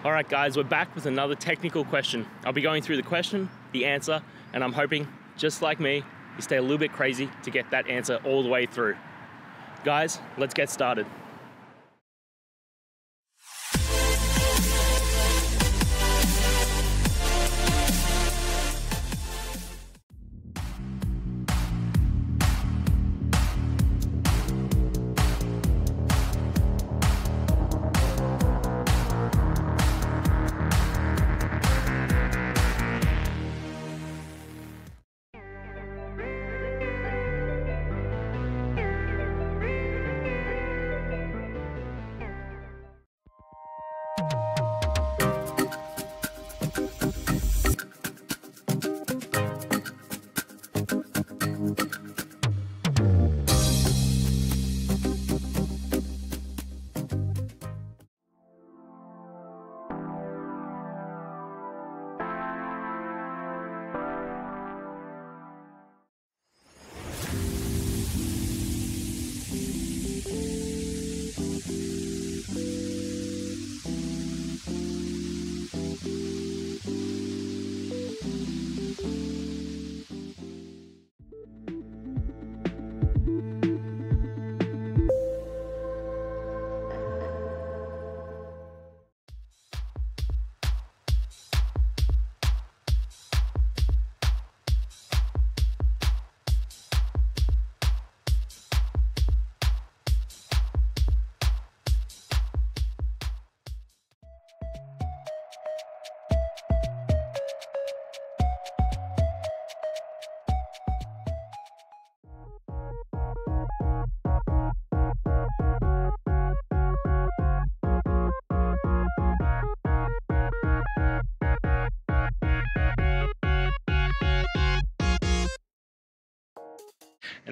All right, guys, we're back with another technical question. I'll be going through the question, the answer, and I'm hoping, just like me, you stay a little bit crazy to get that answer all the way through. Guys, let's get started.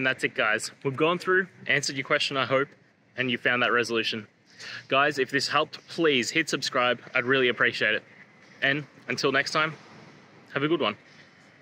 And that's it, guys. We've gone through, answered your question, I hope, and you found that resolution. Guys, if this helped, please hit subscribe. I'd really appreciate it. And until next time, have a good one.